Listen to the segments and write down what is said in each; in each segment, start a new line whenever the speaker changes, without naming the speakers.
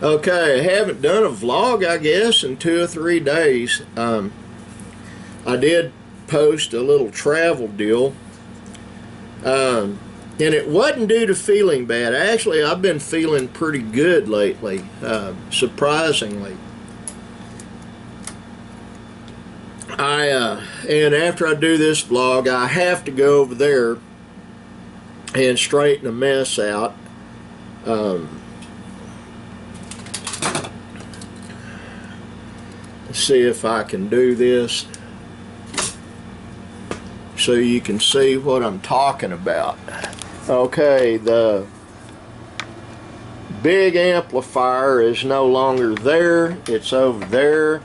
Okay, I haven't done a vlog, I guess, in 2 or 3 days. I did post a little travel deal, and it wasn't due to feeling bad. Actually, I've been feeling pretty good lately, surprisingly. And after I do this vlog, I have to go over there and straighten a mess out. See if I can do this so you can see what I'm talking about. Okay, the big amplifier is no longer there. It's over there,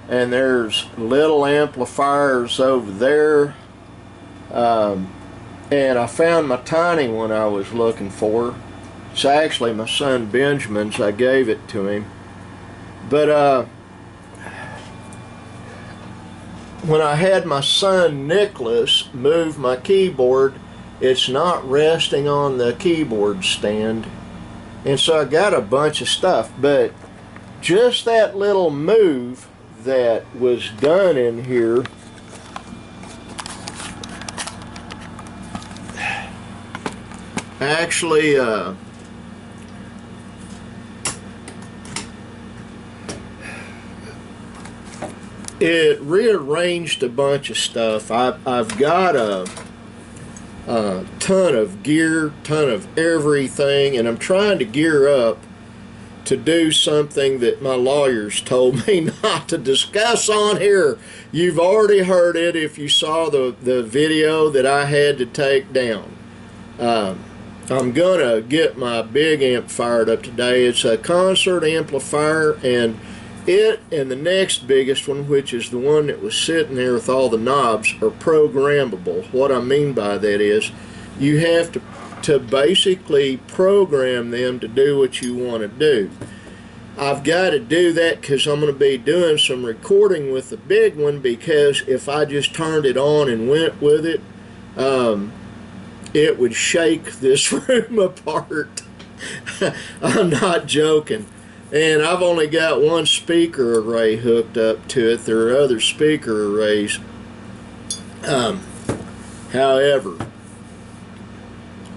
and there's little amplifiers over there. And I found my tiny one I was looking for. It's actually my son Benjamin's. I gave it to him. But when I had my son Nicholas move my keyboard, it's not resting on the keyboard stand, and so I got a bunch of stuff. But just that little move that was done in here actually it rearranged a bunch of stuff. I've got a ton of gear, ton of everything, and I'm trying to gear up to do something that my lawyers told me not to discuss on here. You've already heard it if you saw the video that I had to take down. I'm gonna get my big amp fired up today. It's a concert amplifier, and it and the next biggest one, which is the one that was sitting there with all the knobs, are programmable. What I mean by that is you have to basically program them to do what you want to do. I've got to do that because I'm going to be doing some recording with the big one, because if I just turned it on and went with it, it would shake this room apart. I'm not joking. And I've only got one speaker array hooked up to it. There are other speaker arrays. However,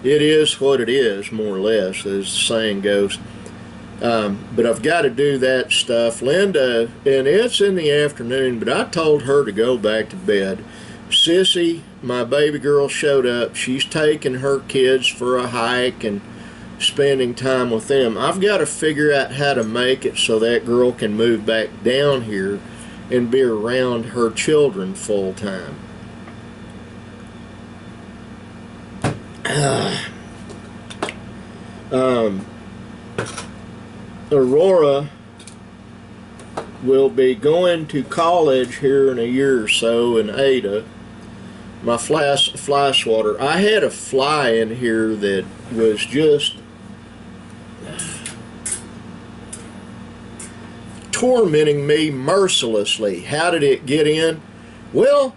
it is what it is, more or less, as the saying goes. But I've got to do that stuff. Linda, and it's in the afternoon, but I told her to go back to bed. Sissy, my baby girl, showed up. She's taking her kids for a hike and spending time with them. I've got to figure out how to make it so that girl can move back down here and be around her children full time. Aurora will be going to college here in a year or so, and Ada, my fly swatter. I had a fly in here that was just tormenting me mercilessly. How did it get in? Well,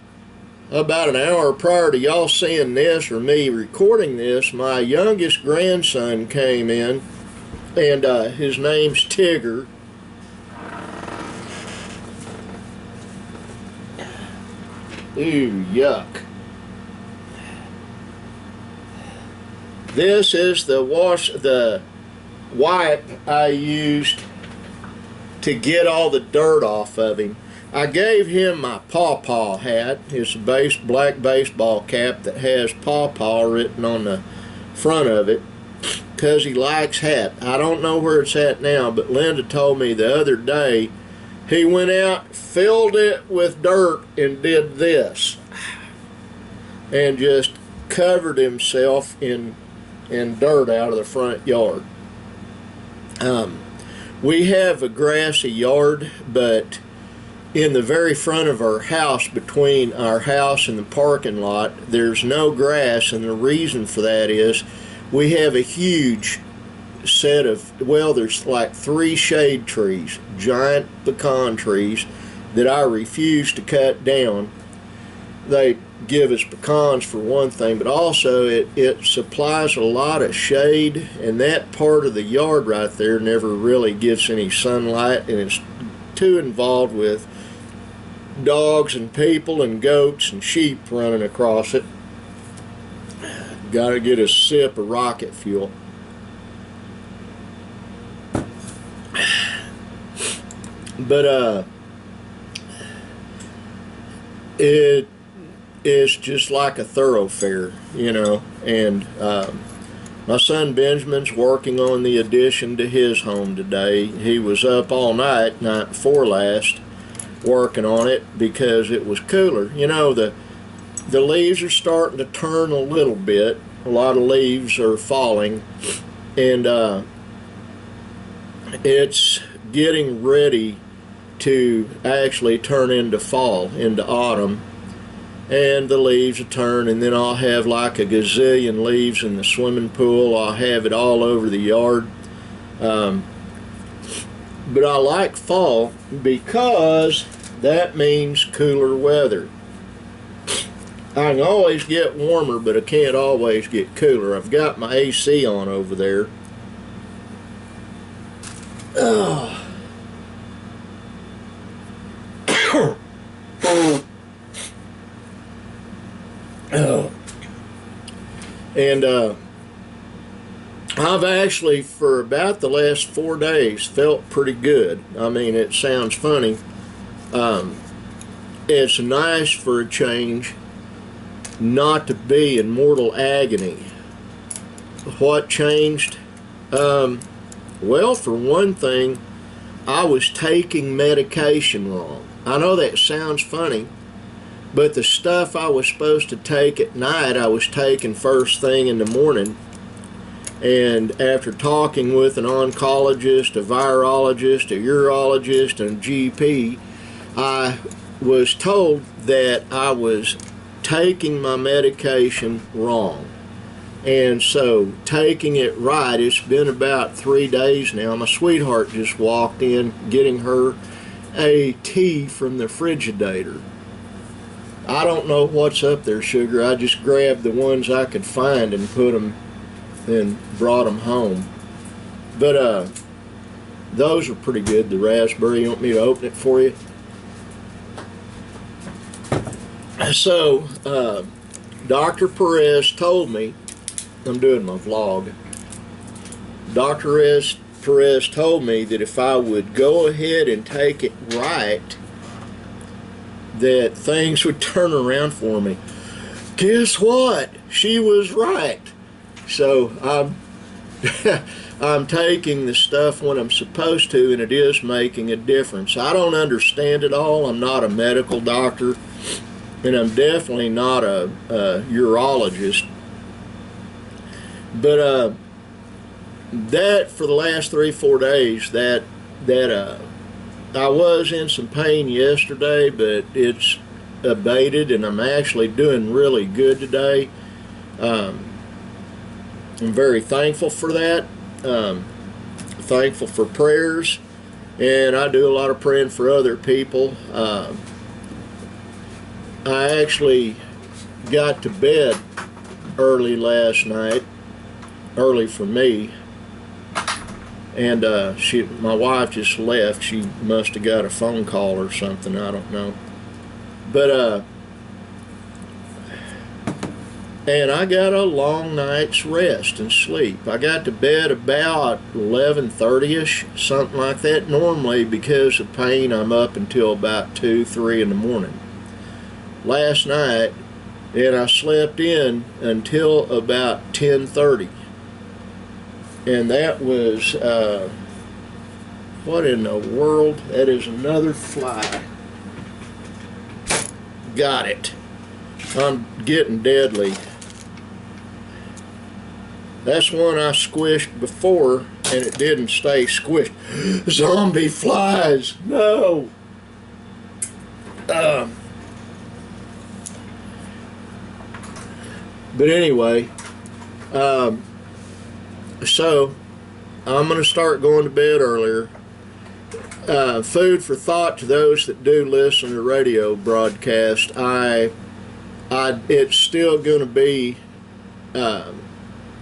about an hour prior to y'all seeing this or me recording this, my youngest grandson came in, and his name's Tigger. Ooh, yuck. This is the wipe I used to get all the dirt off of him. I gave him my Pawpaw hat. It's a black baseball cap that has Pawpaw written on the front of it, because he likes hat. I don't know where it's at now, but Linda told me the other day he went out, filled it with dirt, and did this, and just covered himself in dirt out of the front yard. We have a grassy yard, but in the very front of our house, between our house and the parking lot, there's no grass, and the reason for that is we have a huge set of, well, there's like 3 shade trees, giant pecan trees, that I refuse to cut down. they give us pecans for one thing, but also it supplies a lot of shade, and that part of the yard right there never really gets any sunlight, and it's too involved with dogs and people and goats and sheep running across it. Got to get a sip of rocket fuel. But it is just like a thoroughfare, you know. And my son Benjamin's working on the addition to his home today. He was up all night before last working on it because it was cooler. You know, the leaves are starting to turn a little bit. A lot of leaves are falling, and it's getting ready to actually turn into fall, into autumn, and the leaves will turn, and then I'll have like a gazillion leaves in the swimming pool. I'll have it all over the yard. But I like fall because that means cooler weather. I can always get warmer, but I can't always get cooler. I've got my AC on over there. Oh. Oh. And I've actually, for about the last 4 days, felt pretty good. I mean, it sounds funny. It's nice for a change not to be in mortal agony. What changed? Well, for one thing, I was taking medication wrong. I know that sounds funny, but the stuff I was supposed to take at night, I was taking first thing in the morning. And after talking with an oncologist, a virologist, a urologist, and a GP, I was told that I was taking my medication wrong. And so, taking it right, it's been about 3 days now. My sweetheart just walked in getting her a tea from the Frigidator. I don't know what's up there, sugar. I just grabbed the ones I could find and put them and brought them home. But those are pretty good. The raspberry. You want me to open it for you? So, Dr. Perez told me, I'm doing my vlog, Dr. Perez told me that if I would go ahead and take it right, that things would turn around for me. Guess what? She was right. So I'm taking the stuff when I'm supposed to, and it is making a difference. I don't understand it all. I'm not a medical doctor, and I'm definitely not a urologist. But that for the last 3-4 days, that I was in some pain yesterday, but it's abated, and I'm actually doing really good today. I'm very thankful for that. Thankful for prayers, and I do a lot of praying for other people. I actually got to bed early last night, early for me, and my wife just left. She must have got a phone call or something, I don't know. But and I got a long night's rest and sleep. I got to bed about 11:30ish, something like that. Normally, because of pain, I'm up until about 2, 3 in the morning. Last night, and I slept in until about 10:30. And that was, what in the world? That is another fly. Got it. I'm getting deadly. That's one I squished before, and it didn't stay squished. Zombie flies! No! But anyway, so I'm going to start going to bed earlier. Food for thought to those that do listen to radio broadcast. I it's still going to be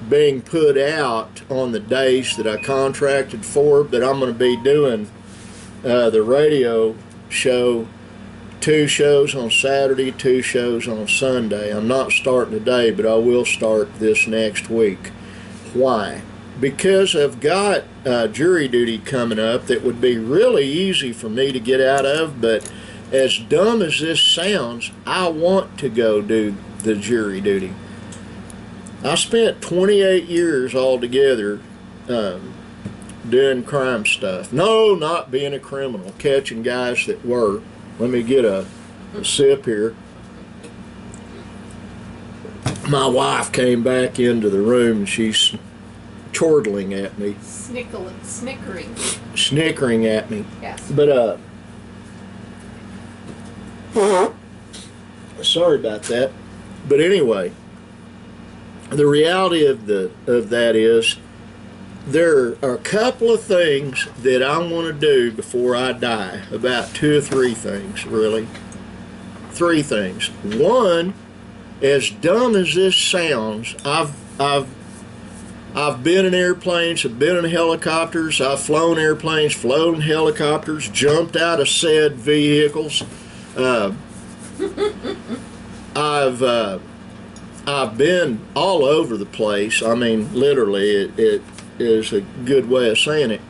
being put out on the days that I contracted for, but I'm going to be doing the radio show, 2 shows on Saturday, 2 shows on Sunday. I'm not starting today, but I will start this next week. Why? Because I've got jury duty coming up that would be really easy for me to get out of, but as dumb as this sounds, I want to go do the jury duty. I spent 28 years altogether doing crime stuff. No, not being a criminal, catching guys that were. Let me get a sip here. My wife came back into the room and she's chortling at me.
Snickering.
Snickering at me.
Yes.
But, sorry about that. But anyway, the reality of that is there are a couple of things that I want to do before I die. About 2 or 3 things, really. 3 things. One, as dumb as this sounds, I've been in airplanes, I've been in helicopters, I've flown airplanes, flown helicopters, jumped out of said vehicles. I've been all over the place. I mean, literally, it is a good way of saying it.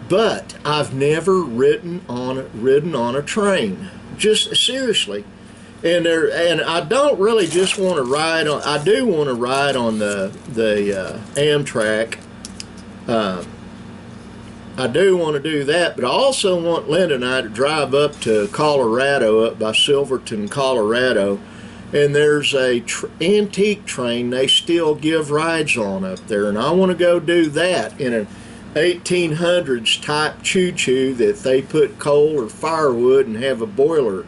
But I've never ridden on a train. Just seriously. And I don't really just want to ride on. I do want to ride on the Amtrak. I do want to do that, but I also want Linda and I to drive up to Colorado, up by Silverton, Colorado, and there's a antique train they still give rides on up there, and I want to go do that in an 1800s type choo-choo that they put coal or firewood and have a boiler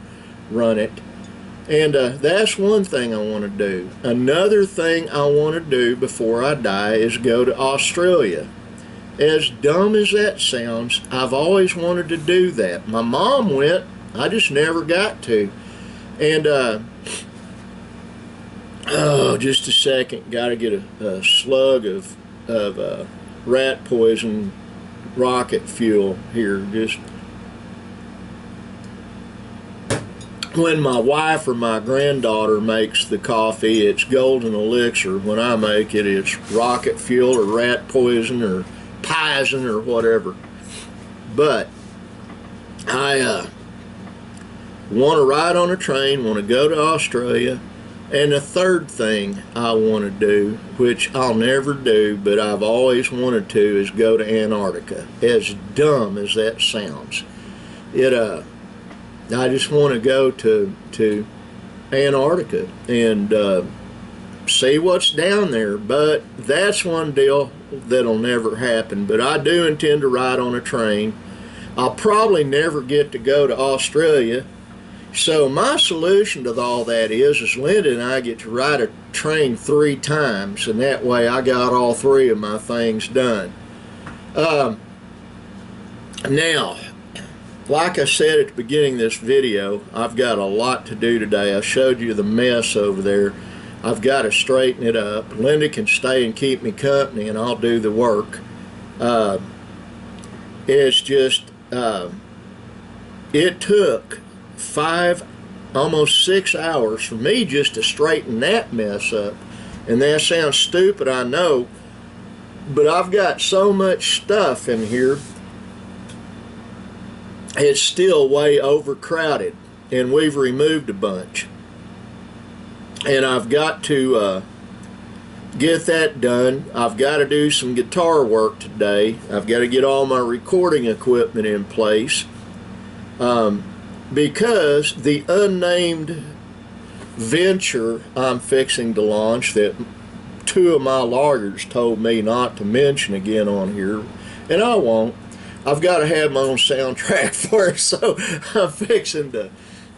run it. And that's one thing I want to do. Another thing I want to do before I die is go to Australia. As dumb as that sounds, I've always wanted to do that. My mom went, I just never got to. And, oh, just a second, got to get a slug of rat poison rocket fuel here. Just when my wife or my granddaughter makes the coffee, it's golden elixir. When I make it, it's rocket fuel or rat poison or poison or whatever. But I want to ride on a train, want to go to Australia. And the third thing I want to do, which I'll never do, but I've always wanted to, is go to Antarctica. As dumb as that sounds. I just want to go to Antarctica and see what's down there. But that's one deal that'll never happen. But I do intend to ride on a train. I'll probably never get to go to Australia. So my solution to all that is Linda and I get to ride a train 3 times, and that way I got all 3 of my things done. Now, like I said at the beginning of this video, I've got a lot to do today. I showed you the mess over there. I've got to straighten it up. Linda can stay and keep me company, and I'll do the work. It's just, it took 5, almost 6 hours for me just to straighten that mess up. And that sounds stupid, I know, but I've got so much stuff in here, it's still way overcrowded, and we've removed a bunch. And I've got to get that done. I've got to do some guitar work today. I've got to get all my recording equipment in place. Because the unnamed venture I'm fixing to launch that 2 of my lawyers told me not to mention again on here, and I won't. I've got to have my own soundtrack for it, so I'm fixing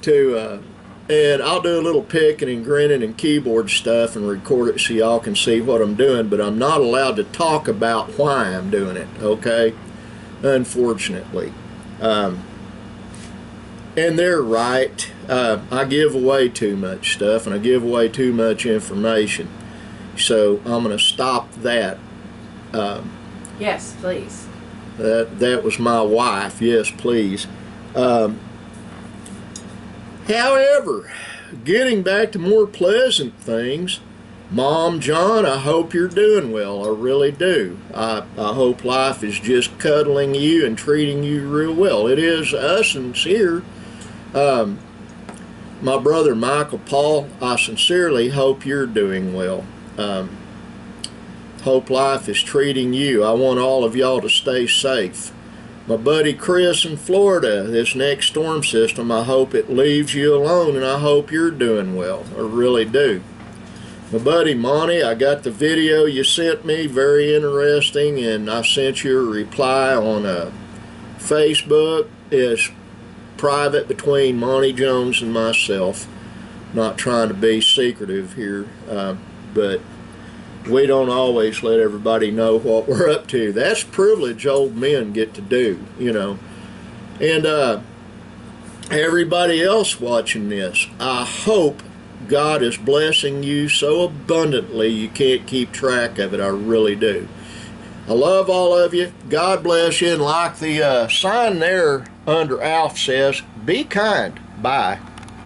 to and I'll do a little picking and grinning and keyboard stuff and record it so y'all can see what I'm doing, but I'm not allowed to talk about why I'm doing it, okay? Unfortunately. And they're right. I give away too much stuff and I give away too much information. So I'm going to stop that.
Yes, please.
That was my wife. Yes, please. However, getting back to more pleasant things, Mom, John, I hope you're doing well. I really do. I hope life is just cuddling you and treating you real well. It is us and here. My brother Michael Paul, I sincerely hope you're doing well. Hope life is treating you. I want all of y'all to stay safe. My buddy Chris in Florida, this next storm system, I hope it leaves you alone, and I hope you're doing well. I really do. My buddy Monty, I got the video you sent me, very interesting, and I sent you a reply on Facebook. It's private between Monty Jones and myself. Not trying to be secretive here, but we don't always let everybody know what we're up to. That's privilege old men get to do, you know. And everybody else watching this, I hope God is blessing you so abundantly you can't keep track of it. I really do. I love all of you. God bless you. And like the sign there under Alf says, be kind. Bye.